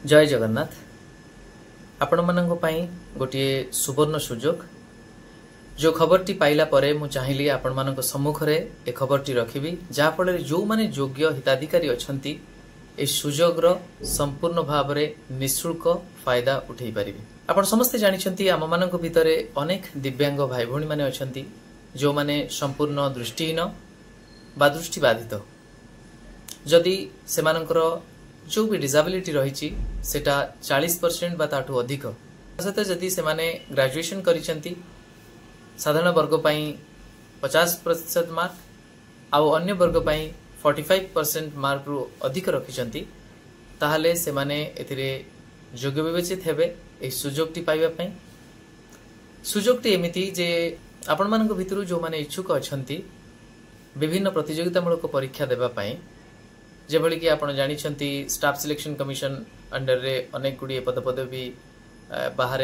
जय जगन्नाथ। आपण मानंको पाई गोटे सुवर्ण सुजोग जो खबरटी पाइला परे मु चाहिली आपण मानंको सम्मुखरे ए खबरटी रखिबी जहा फल जो माने योग्य हिताधिकारी अछंती ए सुजोगर संपूर्ण भावरे निःशुल्क फायदा उठेई परिबे। आपण समस्त जानिछंती आम मानंको भितरे अनेक दिव्यांग भाई भौणी माने अछंती जो माने संपूर्ण दृष्टिहीन बा दृष्टिबाधित जदि सेमानंकर जो भी डिसेबिलिटी रही सेटा 40% बा ताठू अधिक सहित जदि से माने ग्रेजुएशन करिसेंती साधारण वर्ग पाई 50% मार्क आउ अन्य वर्ग पाई 45% मार्क रु अधिक रखिसेंती ताहाले से माने एथिरे योग्य विवेचित हेबे ए सुजोगटी पाइबा पई। सुजोगटी एमिति जे आपण मानक भितरु जो माने इच्छुक अछंती विभिन्न प्रतियोगितामूलक परीक्षा देबा पई जेभली कि आपण जानिछंती स्टाफ सिलेक्शन कमिशन अंडर रे अनेक गुडी पदपदवी बाहर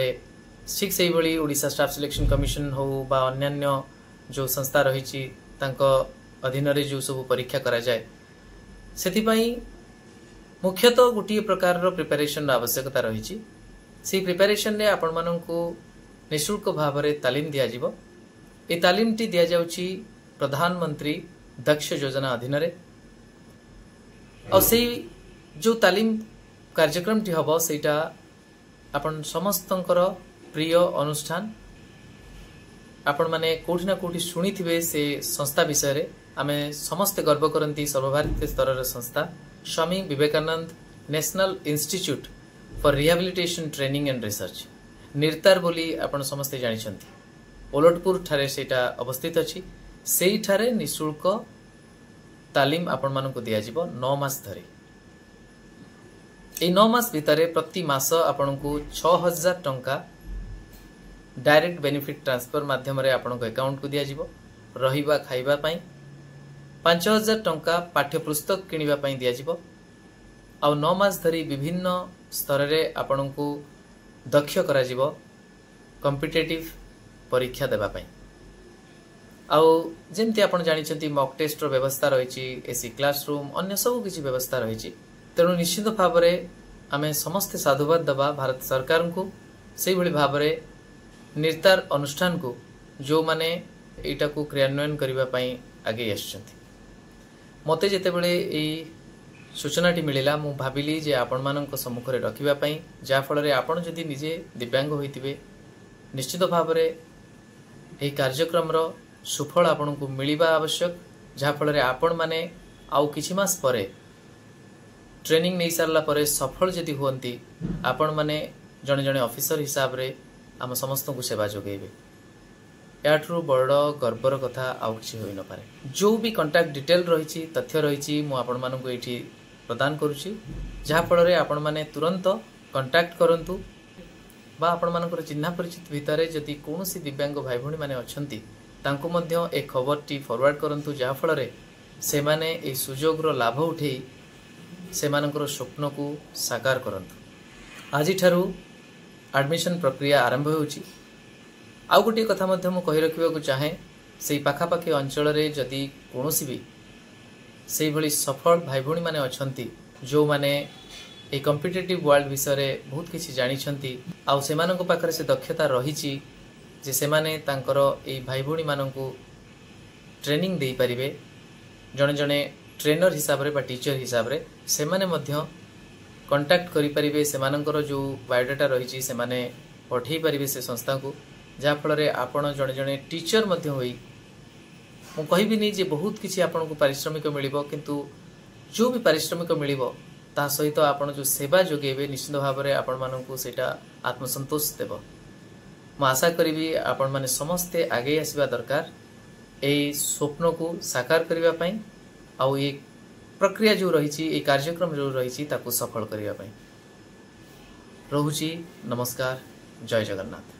ठीक से भली ओडिशा स्टाफ सिलेक्शन कमिशन हो बा अन्यान्य जो संस्था रही तांको अधीन रे जो सब परीक्षा करा जाए सेति पई मुख्यतः गोटे प्रकार रो प्रिपरेशन आवश्यकता रही से प्रिपरेशन रे आपण माननकु निःशुल्क भाव रे तालीम दिया जिवो। ए तालीम टी दिया जाउची प्रधानमंत्री दक्ष योजना अधीन रे और से जो तालीम कार्यक्रम टी हबो सेटा आपण समस्तंकर प्रिय अनुष्ठान आपण माने कोठी ना कोठी सुनी थिबे से संस्था विषय रे आमे समस्त गर्व करंती सर्वभारतीय स्तर रे संस्था Swami Vivekananda national institute for rehabilitation training and research निर्तार बोली आपण समस्त जानिछंती ओलटपुर ठारे सेटा अवस्थित अछि। सेई ठारे निःशुल्क तालीम आपण मानकु दिया जिवो 9 मास धरि। ए 9 मास भितरे प्रति मास आपनकु 6000 टंका डायरेक्ट बेनिफिट ट्रांसफर माध्यम रे आपनक अकाउंट को दिया जिवो। रहिबा खाइबा पई 5000 टंका पाठ्य पुस्तक किनिबा पई दिया जिवो। आ 9 मास धरि विभिन्न स्तर रे आपनकु दक्ष करा जिवो कॉम्पिटिटिव परीक्षा देबा पई। आउ जेमती आपण जानिछंती मॉक टेस्ट रो व्यवस्था रही एसी क्लासरूम अन्य सब किसी व्यवस्था रही तेणु निश्चित भाव में आमे समस्त साधुवाद दबा भारत सरकार को से भली भाव में निर्तार अनुष्ठान को जो माने एटा को क्रियान्वयन करबा पई आगे आछंती। मते जेते बेले ए सूचनाटी मिलिला मु भाबिली जे आपण मानक सम्मुख रे रखिबा पई जा फल रे आपण जदि निजे दिव्यांग होइतिबे निश्चित भाव में ए कार्यक्रम रो सुफल आपण को मिलिबा आवश्यक जहा फल रे आपण माने आउ किछि मास परे ट्रेनिंग नै सारला परे सफल जदि होंती आपण माने जने जने ऑफिसर हिसाब रे हम समस्त को सेवा जोगेबे। याठरू बड़ गर्वर कथा आउ किछि होई न पारे। जो भी कांटेक्ट डिटेल रही तथ्य रही मु आपण मानन को एठी प्रदान करूची जहा फल रे आपण माने तुरंत कांटेक्ट करंतु बा आपण मानकर चिन्हा परिचित भितरे जदि कोनोसी दिव्यांग भाई भणी माने अछंती तांको मध्य ए खबर टी फॉरवर्ड करंतु जहा फल रे से माने ए सुजोग रो लाभ उठेई से मानकर स्वप्न को साकार करंतु। आजि ठारू एडमिशन प्रक्रिया आरंभ होउची। आउ गोटे कथा मध्य मु कहि रखिबा को चाहे सेई पाखापाखी अंचल रे जदि कोनोसी भी सेई भली सफल भाई भणी माने अछंती जो माने ए कॉम्पिटिटिव वर्ल्ड विषय रे बहुत किछि जानि छंती आउ से मानक पाखरे से दक्षता रहिची जे से माने तांकर ए भाई भणी मानकु ट्रेनिंग देई परिबे जने जने ट्रेनर हिसाब रे बा टीचर हिसाब रे से माने मध्य कांटेक्ट करि परिबे से मानकर जो बायोडाटा रहिची से माने पठेई परिबे से संस्था को जा फल रे आपण जने जने टीचर मध्य होई मु कहिबि नै जे बहुत किछि आपण को पारिश्रमिक मिलिबो किंतु जो भी पारिश्रमिक मिलिबो ता सहित आपण जो सेवा जोगेबे निश्चित भाव में आपण मानकु सेटा आत्मसंतोष देबो। मु आशा करिबी आपण माने समस्ते आगे आसीबा दरकार ए स्वप्न को साकार करिबा पई आउ ए प्रक्रिया जो रही ए कार्यक्रम जो रही ताकू सफल करिबा पई। रहुची नमस्कार। जय जगन्नाथ।